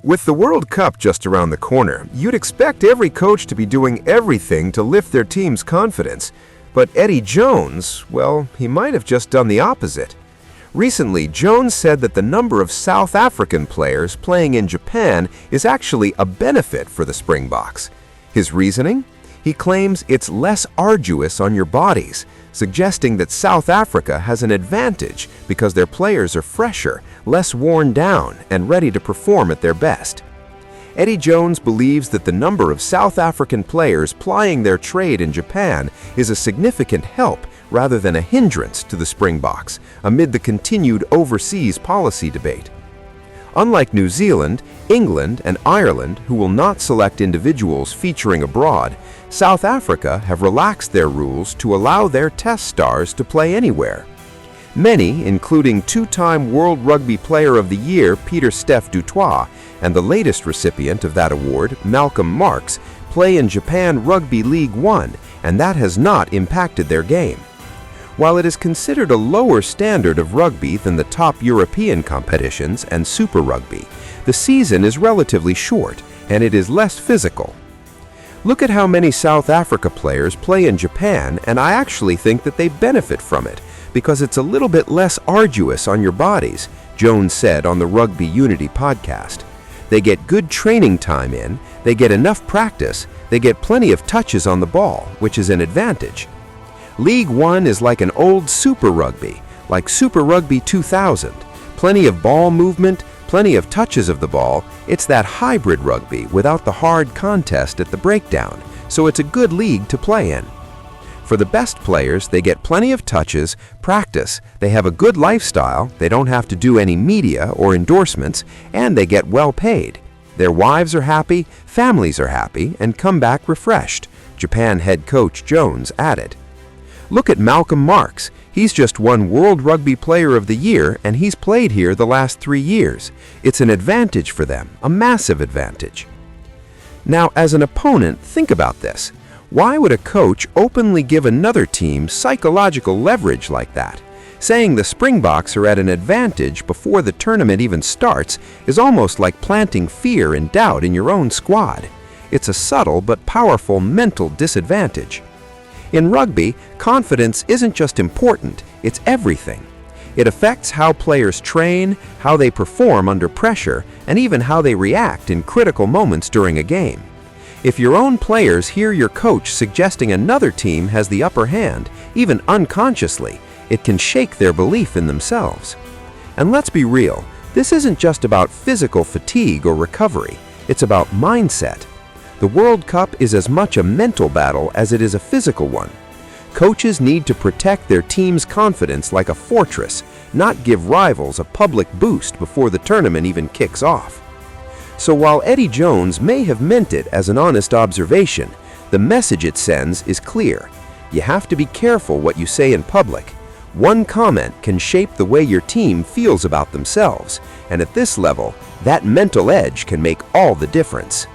With the World Cup just around the corner, you'd expect every coach to be doing everything to lift their team's confidence. But Eddie Jones, well, he might have just done the opposite. Recently, Jones said that the number of South African players playing in Japan is actually a benefit for the Springboks. His reasoning? He claims it's less arduous on your bodies, suggesting that South Africa has an advantage because their players are fresher, less worn down, and ready to perform at their best. Eddie Jones believes that the number of South African players plying their trade in Japan is a significant help rather than a hindrance to the Springboks amid the continued overseas policy debate. Unlike New Zealand, England, and Ireland, who will not select individuals featuring abroad, South Africa have relaxed their rules to allow their test stars to play anywhere. Many, including two-time World Rugby Player of the Year Pieter-Steph du Toit and the latest recipient of that award, Malcolm Marx, play in Japan Rugby League One, and that has not impacted their game. While it is considered a lower standard of rugby than the top European competitions and Super Rugby, the season is relatively short and it is less physical. Look at how many South Africa players play in Japan, and I actually think that they benefit from it because it's a little bit less arduous on your bodies, Jones said on the Rugby Unity podcast. They get good training time in, they get enough practice, they get plenty of touches on the ball, which is an advantage. League One is like an old Super Rugby, like Super Rugby 2000. Plenty of ball movement, plenty of touches of the ball. It's that hybrid rugby without the hard contest at the breakdown, so it's a good league to play in. For the best players, they get plenty of touches, practice, they have a good lifestyle, they don't have to do any media or endorsements, and they get well paid. Their wives are happy, families are happy, and come back refreshed, Japan head coach Jones added. Look at Malcolm Marx. He's just won World Rugby Player of the Year, and he's played here the last 3 years. It's an advantage for them, a massive advantage. Now, as an opponent, think about this. Why would a coach openly give another team psychological leverage like that? Saying the Springboks are at an advantage before the tournament even starts is almost like planting fear and doubt in your own squad. It's a subtle but powerful mental disadvantage. In rugby, confidence isn't just important, it's everything. It affects how players train, how they perform under pressure, and even how they react in critical moments during a game. If your own players hear your coach suggesting another team has the upper hand, even unconsciously, it can shake their belief in themselves. And let's be real, this isn't just about physical fatigue or recovery, it's about mindset. The World Cup is as much a mental battle as it is a physical one. Coaches need to protect their team's confidence like a fortress, not give rivals a public boost before the tournament even kicks off. So while Eddie Jones may have meant it as an honest observation, the message it sends is clear. You have to be careful what you say in public. One comment can shape the way your team feels about themselves, and at this level, that mental edge can make all the difference.